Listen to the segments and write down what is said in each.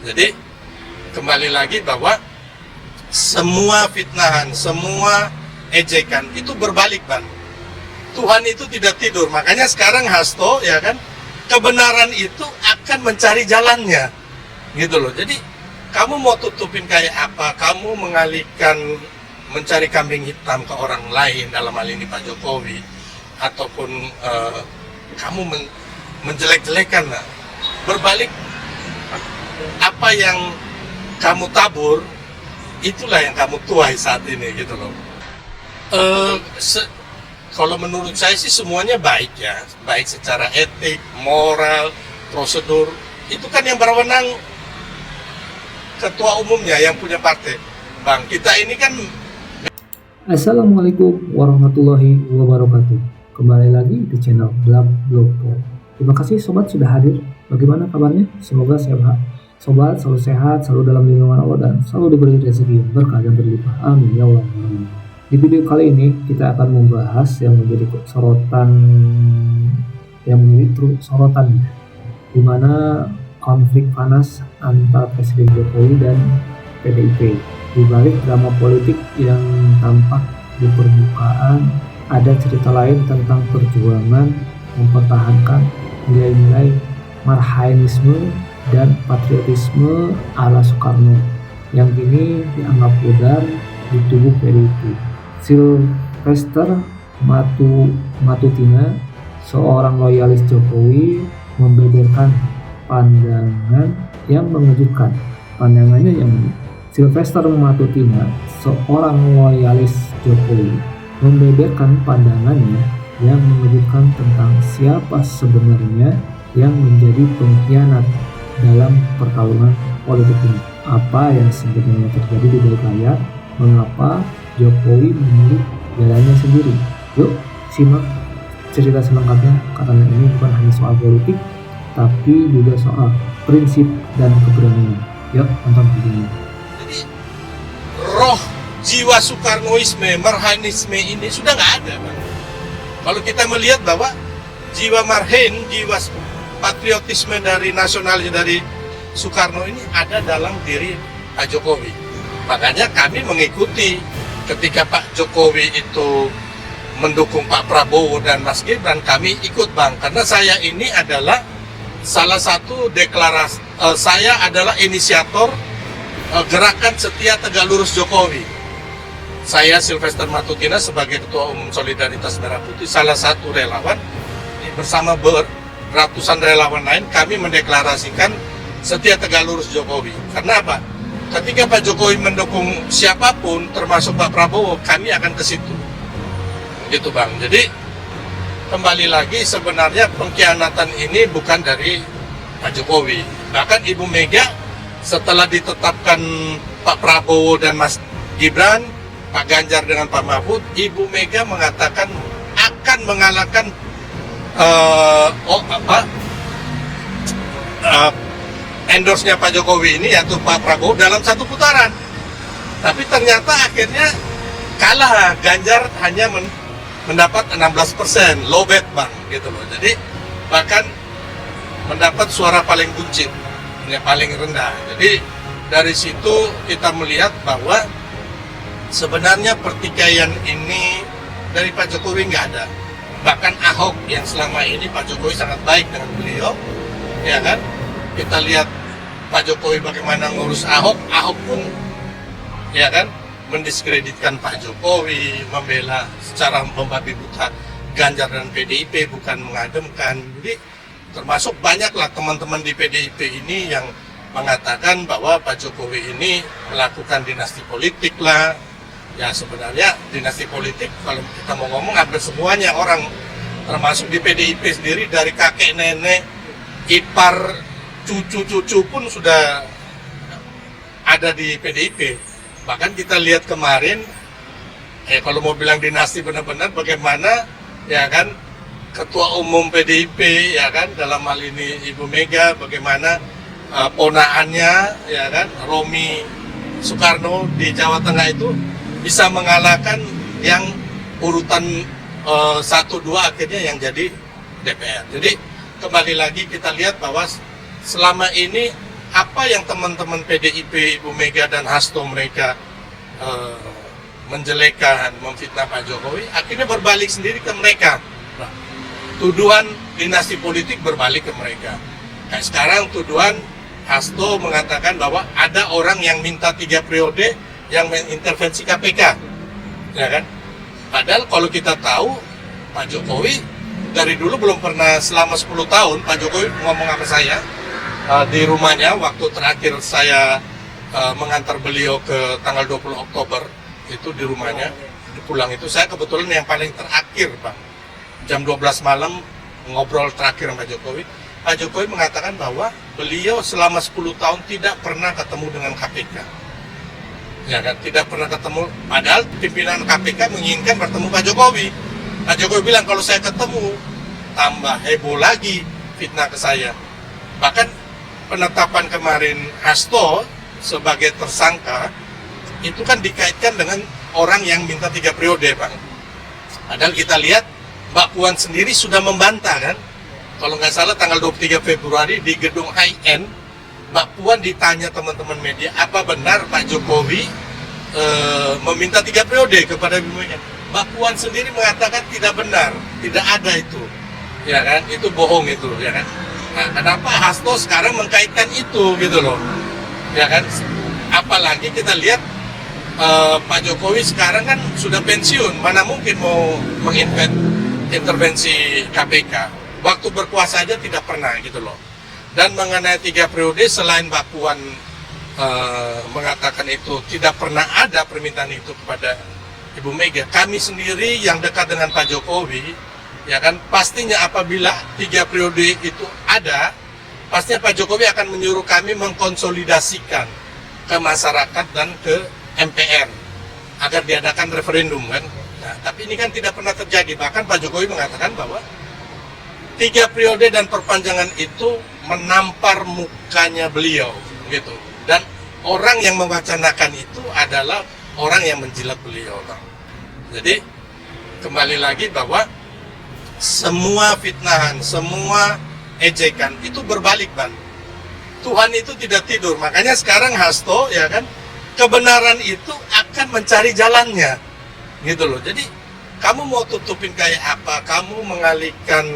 Jadi kembali lagi bahwa semua fitnahan, semua ejekan itu berbalik, Bang. Tuhan itu tidak tidur. Makanya sekarang Hasto, ya kan, kebenaran itu akan mencari jalannya. Gitu loh. Jadi kamu mau tutupin kayak apa? Kamu mengalihkan, mencari kambing hitam ke orang lain, dalam hal ini Pak Jokowi, ataupun kamu menjelek-jelekan, nah, berbalik apa yang kamu tabur, itulah yang kamu tuai saat ini, gitu loh. Kalau menurut saya sih semuanya baik ya, baik secara etik, moral, prosedur. Itu kan yang berwenang ketua umumnya yang punya partai. Bang, kita ini kan... Assalamualaikum warahmatullahi wabarakatuh. Kembali lagi di channel Gelap Global. Terima kasih sobat sudah hadir. Bagaimana kabarnya? Semoga sehat. Sobat selalu sehat, selalu dalam lindungan Allah, dan selalu diberi rezeki berkah dan berlimpah. Amin ya Allah. Di video kali ini kita akan membahas yang menjadi sorotan, di mana konflik panas antara Presiden Jokowi dan PDIP. Di balik drama politik yang tampak di permukaan, ada cerita lain tentang perjuangan mempertahankan nilai-nilai marhainisme dan patriotisme ala Soekarno yang kini dianggap pudar di tubuh PDIP. Sylvester Matutina, seorang loyalis Jokowi, membeberkan pandangan yang mengejutkan. Sylvester Matutina, seorang loyalis Jokowi, membeberkan pandangannya yang mengejutkan tentang siapa sebenarnya yang menjadi pengkhianat dalam pertarungan politik ini. Apa yang sebenarnya terjadi di balik layar? Mengapa Jokowi memilih jalannya sendiri? Yuk simak cerita selengkapnya, karena ini bukan hanya soal politik, tapi juga soal prinsip dan keberanian. Yuk tonton videonya. Jadi roh jiwa Soekarnoisme, marhainisme ini sudah nggak ada, Bang. Kalau kita melihat bahwa jiwa marhain, jiwa patriotisme dari nasionalis dari Soekarno ini ada dalam diri Pak Jokowi. Makanya kami mengikuti ketika Pak Jokowi itu mendukung Pak Prabowo dan Mas Gibran, kami ikut, Bang. Karena saya ini adalah salah satu deklarasi, saya adalah inisiator gerakan Setia Tegak Lurus Jokowi. Saya Sylvester Matutina sebagai Ketua Umum Solidaritas Merah Putih, salah satu relawan, bersama ratusan relawan lain, kami mendeklarasikan Setia Tegak Lurus Jokowi. Karena apa? Ketika Pak Jokowi mendukung siapapun, termasuk Pak Prabowo, kami akan ke situ. Gitu, Bang. Jadi kembali lagi, sebenarnya pengkhianatan ini bukan dari Pak Jokowi. Bahkan Ibu Mega setelah ditetapkan Pak Prabowo dan Mas Gibran, Pak Ganjar dengan Pak Mahfud, Ibu Mega mengatakan akan mengalahkan endorse-nya Pak Jokowi ini, yaitu Pak Prabowo, dalam satu putaran. Tapi ternyata akhirnya kalah. Ganjar hanya mendapat 16%, low bet, Bang, gitu loh. Jadi bahkan mendapat suara paling buncit, yang paling rendah. Jadi dari situ kita melihat bahwa sebenarnya pertikaian ini dari Pak Jokowi nggak ada. Bahkan Ahok yang selama ini Pak Jokowi sangat baik dengan beliau, ya kan? Kita lihat Pak Jokowi bagaimana ngurus Ahok, Ahok pun, ya kan, mendiskreditkan Pak Jokowi, membela secara membabi buta Ganjar dan PDIP, bukan mengademkan. Jadi termasuk banyaklah teman-teman di PDIP ini yang mengatakan bahwa Pak Jokowi ini melakukan dinasti politik lah. Ya sebenarnya dinasti politik, kalau kita mau ngomong, hampir semuanya orang, termasuk di PDIP sendiri, dari kakek nenek, ipar, cucu-cucu pun sudah ada di PDIP. Bahkan kita lihat kemarin, kalau mau bilang dinasti benar-benar, bagaimana, ya kan, Ketua Umum PDIP, ya kan, dalam hal ini Ibu Mega, bagaimana ponaannya, ya kan, Romi Soekarno di Jawa Tengah itu bisa mengalahkan yang urutan 1-2 akhirnya yang jadi DPR. Jadi kembali lagi kita lihat bahwa selama ini apa yang teman-teman PDIP, Ibu Mega dan Hasto mereka menjelekan, memfitnah Pak Jokowi, akhirnya berbalik sendiri ke mereka. Nah, tuduhan dinasti politik berbalik ke mereka. Kayak sekarang tuduhan Hasto mengatakan bahwa ada orang yang minta 3 periode yang mengintervensi KPK, ya kan? Padahal kalau kita tahu Pak Jokowi dari dulu belum pernah, selama 10 tahun Pak Jokowi ngomong sama saya di rumahnya waktu terakhir saya mengantar beliau ke tanggal 20 Oktober itu di rumahnya, pulang itu saya kebetulan yang paling terakhir Pak, jam 12 malam ngobrol terakhir sama Pak Jokowi. Pak Jokowi mengatakan bahwa beliau selama 10 tahun tidak pernah ketemu dengan KPK. Ya kan, tidak pernah ketemu, padahal pimpinan KPK menginginkan bertemu Pak Jokowi. Pak Jokowi bilang kalau saya ketemu, tambah heboh lagi fitnah ke saya. Bahkan penetapan kemarin Hasto sebagai tersangka, itu kan dikaitkan dengan orang yang minta 3 periode, Pak. Padahal kita lihat Mbak Puan sendiri sudah membantah kan. Kalau nggak salah tanggal 23 Februari di gedung HIN, Mbak Puan ditanya teman-teman media, apa benar Pak Jokowi meminta 3 periode kepada Ibu Mega? Mbak Puan sendiri mengatakan tidak benar, tidak ada itu, ya kan? Itu bohong itu, ya kan? Nah, kenapa Hasto sekarang mengkaitkan itu, gitu loh, ya kan? Apalagi kita lihat Pak Jokowi sekarang kan sudah pensiun, mana mungkin mau mengintervensi KPK? Waktu berkuasa aja tidak pernah gitu loh. Dan mengenai 3 periode, selain Mbak Puan mengatakan itu tidak pernah ada permintaan itu kepada Ibu Mega, kami sendiri yang dekat dengan Pak Jokowi, ya kan, pastinya apabila 3 periode itu ada, pastinya Pak Jokowi akan menyuruh kami mengkonsolidasikan ke masyarakat dan ke MPR agar diadakan referendum kan. Nah, tapi ini kan tidak pernah terjadi. Bahkan Pak Jokowi mengatakan bahwa 3 periode dan perpanjangan itu menampar mukanya beliau gitu, dan orang yang mewacanakan itu adalah orang yang menjilat beliau, Bang. Jadi kembali lagi bahwa semua fitnahan, semua ejekan itu berbalik, Bang. Tuhan itu tidak tidur, makanya sekarang Hasto, ya kan, kebenaran itu akan mencari jalannya gitu loh. Jadi kamu mau tutupin kayak apa, kamu mengalihkan,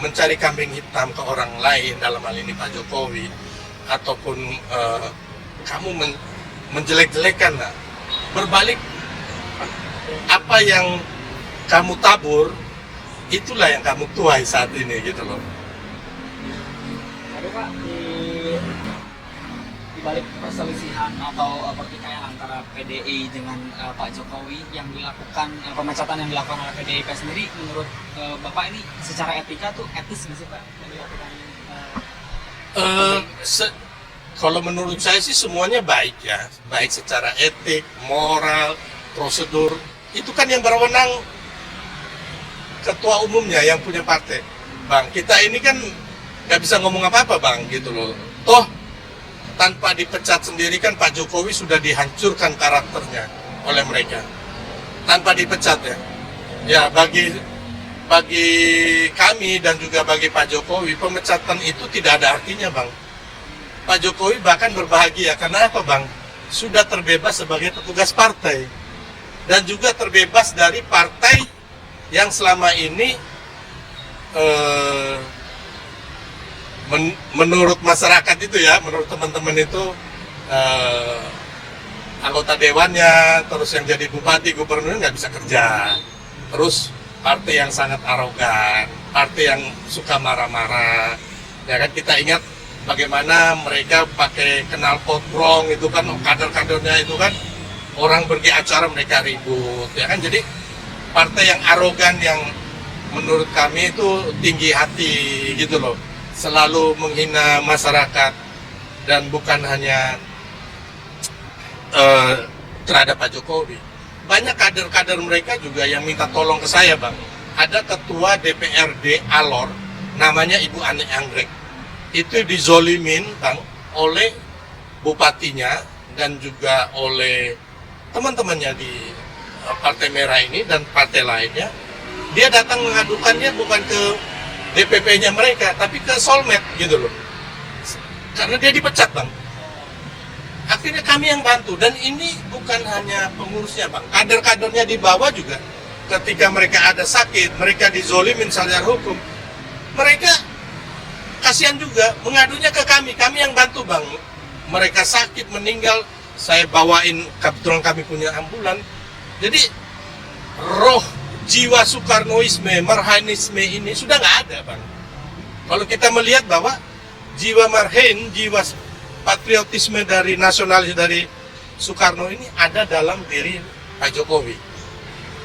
mencari kambing hitam ke orang lain, dalam hal ini Pak Jokowi, ataupun kamu menjelek-jelekan, nah, berbalik, apa yang kamu tabur, itulah yang kamu tuai saat ini gitu loh. Tapi Pak, di balik perselisihan atau pertikaian antara PDI dengan Pak Jokowi yang dilakukan, pemecatan yang dilakukan oleh PDIP sendiri, menurut Bapak ini secara etika tuh etis nggak sih Pak yang dilakukan? Kalau menurut saya sih semuanya baik ya, baik secara etik, moral, prosedur. Itu kan yang berwenang ketua umumnya yang punya partai, Bang. Kita ini kan nggak bisa ngomong apa-apa, Bang, gitu loh. Toh tanpa dipecat sendiri kan Pak Jokowi sudah dihancurkan karakternya oleh mereka. Tanpa dipecat ya. Ya bagi kami dan juga bagi Pak Jokowi, pemecatan itu tidak ada artinya, Bang. Pak Jokowi bahkan berbahagia karena apa, Bang? Sudah terbebas sebagai petugas partai dan juga terbebas dari partai yang selama ini menurut masyarakat itu ya, menurut teman-teman itu anggota dewannya, terus yang jadi bupati, gubernur nggak bisa kerja, terus partai yang sangat arogan, partai yang suka marah-marah, ya kan. Kita ingat bagaimana mereka pakai knalpot brong itu kan, kader-kadernya itu kan, orang pergi acara mereka ribut, ya kan. Jadi partai yang arogan yang menurut kami itu tinggi hati gitu loh, selalu menghina masyarakat dan bukan hanya terhadap Pak Jokowi. Banyak kader-kader mereka juga yang minta tolong ke saya, Bang. Ada ketua DPRD Alor, namanya Ibu Ani Anggrek. Itu dizolimin, Bang, oleh bupatinya dan juga oleh teman-temannya di Partai Merah ini dan partai lainnya. Dia datang mengadukannya bukan ke DPP-nya mereka, tapi ke Solmed gitu loh. karena dia dipecat bang. Akhirnya kami yang bantu, dan ini bukan hanya pengurusnya bang, kader-kadernya di bawah juga. Ketika mereka ada sakit, mereka dizolimin secara hukum, mereka kasihan juga, mengadunya ke kami yang bantu bang. Mereka sakit, meninggal, saya bawain, kebetulan kami punya ambulan. Jadi roh jiwa Soekarnoisme, Marhainisme ini sudah nggak ada bang. Kalau kita melihat bahwa jiwa Marhain, jiwa patriotisme dari nasionalis dari Soekarno ini ada dalam diri Pak Jokowi,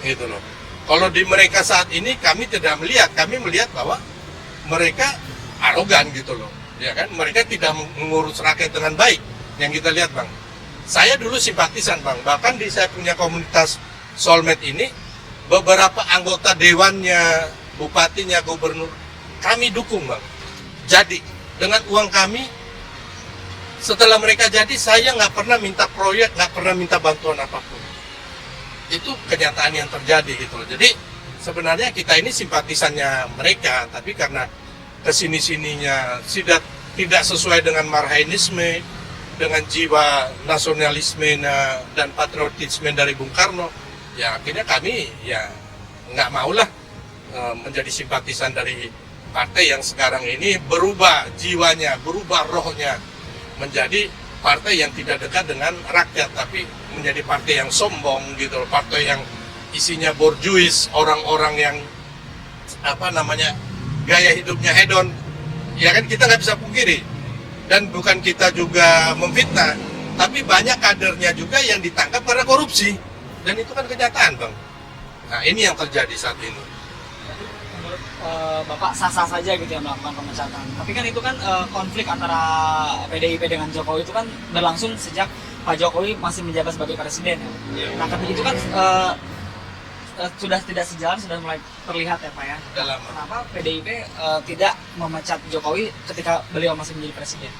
gitu loh. Kalau di mereka saat ini kami tidak melihat, kami melihat bahwa mereka arogan gitu loh, ya kan? Mereka tidak mengurus rakyat dengan baik. Yang kita lihat bang, saya dulu simpatisan bang, bahkan di saya punya komunitas Soulmate ini, beberapa anggota dewannya, bupatinya, gubernur, kami dukung bang. Jadi dengan uang kami, setelah mereka jadi, saya nggak pernah minta proyek, nggak pernah minta bantuan apapun. Itu kenyataan yang terjadi gitu loh. Jadi sebenarnya kita ini simpatisannya mereka, tapi karena kesini-sininya tidak sesuai dengan Marhainisme, dengan jiwa nasionalisme dan patriotisme dari Bung Karno, ya akhirnya kami ya nggak maulah menjadi simpatisan dari partai yang sekarang ini berubah jiwanya, berubah rohnya, menjadi partai yang tidak dekat dengan rakyat, tapi menjadi partai yang sombong gitu, partai yang isinya borjuis, orang-orang yang gaya hidupnya hedon, ya kan, kita nggak bisa pungkiri. Dan bukan kita juga memfitnah, tapi banyak kadernya juga yang ditangkap karena korupsi, dan itu kan kenyataan bang. Nah ini yang terjadi saat ini. Menurut Bapak sah-sah saja gitu ya melakukan pemecatan. Tapi kan itu kan konflik antara PDIP dengan Jokowi itu kan berlangsung sejak Pak Jokowi masih menjabat sebagai presiden ya. Nah tapi itu kan sudah tidak sejalan, sudah mulai terlihat ya Pak ya. Kenapa PDIP tidak memecat Jokowi ketika beliau masih menjadi presiden?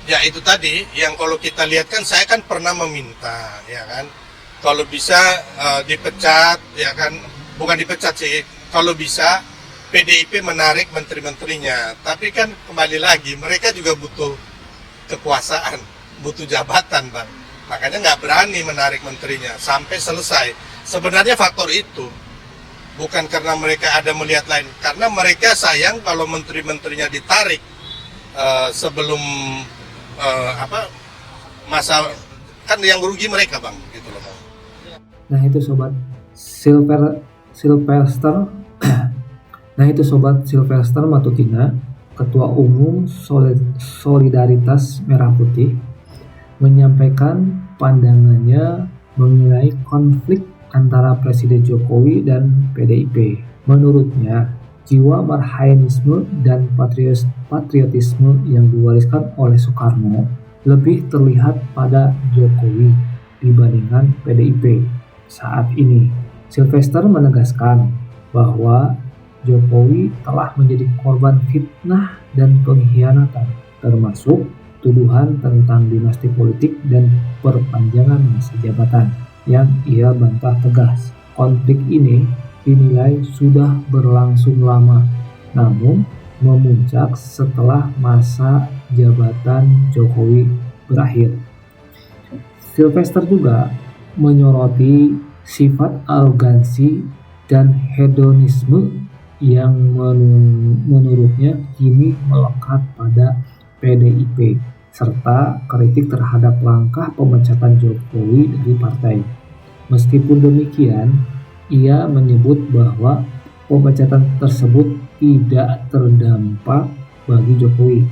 Ya itu tadi yang kalau kita lihat kan, saya kan pernah meminta ya kan, kalau bisa dipecat ya kan, bukan dipecat sih, kalau bisa PDIP menarik menteri-menterinya. Tapi kan kembali lagi, mereka juga butuh kekuasaan, butuh jabatan bang. Makanya nggak berani menarik menterinya sampai selesai. Sebenarnya faktor itu bukan karena mereka ada melihat lain, karena mereka sayang kalau menteri-menterinya ditarik sebelum masa, kan yang rugi mereka bang, gitu loh bang. Nah itu sobat Sylvester Nah itu sobat Sylvester Matutina, Ketua Umum Solidaritas Merah Putih, menyampaikan pandangannya mengenai konflik antara Presiden Jokowi dan PDIP. Menurutnya, jiwa Marhainisme dan patriotisme yang diwariskan oleh Soekarno lebih terlihat pada Jokowi dibandingkan PDIP saat ini. Sylvester menegaskan bahwa Jokowi telah menjadi korban fitnah dan pengkhianatan, termasuk tuduhan tentang dinasti politik dan perpanjangan masa jabatan, yang ia bantah tegas. Konflik ini dinilai sudah berlangsung lama, namun memuncak setelah masa jabatan Jokowi berakhir. Sylvester juga menyoroti sifat arogansi dan hedonisme yang menurutnya kini melekat pada PDIP, serta kritik terhadap langkah pemecatan Jokowi dari partai. Meskipun demikian, ia menyebut bahwa pemecatan tersebut tidak terdampak bagi Jokowi,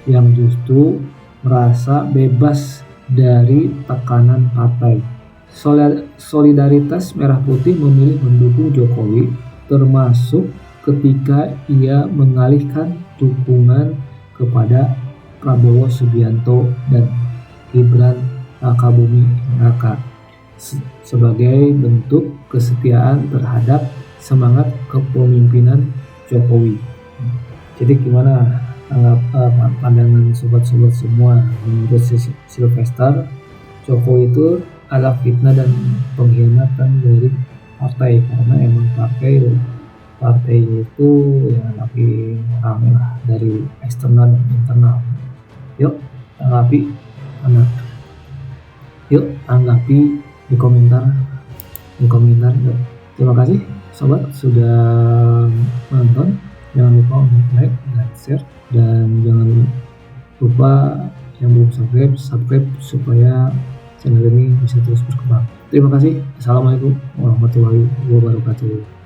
yang justru merasa bebas dari tekanan partai. Solidaritas Merah Putih memilih mendukung Jokowi, termasuk ketika ia mengalihkan dukungan kepada Prabowo Subianto dan Gibran Rakabuming Raka sebagai bentuk kesetiaan terhadap semangat kepemimpinan Jokowi. Jadi gimana pandangan sobat-sobat semua? Menurut Sylvester, Jokowi itu adalah fitnah dan pengkhianatan dari partai, karena emang partai itu ya lagi rame lah dari eksternal dan internal. Yuk tanggapi, yuk tanggapi di komentar yuk. Terima kasih sobat sudah menonton. Jangan lupa untuk like dan share, dan jangan lupa yang belum subscribe supaya channel ini bisa terus berkembang. Terima kasih. Assalamualaikum warahmatullahi wabarakatuh.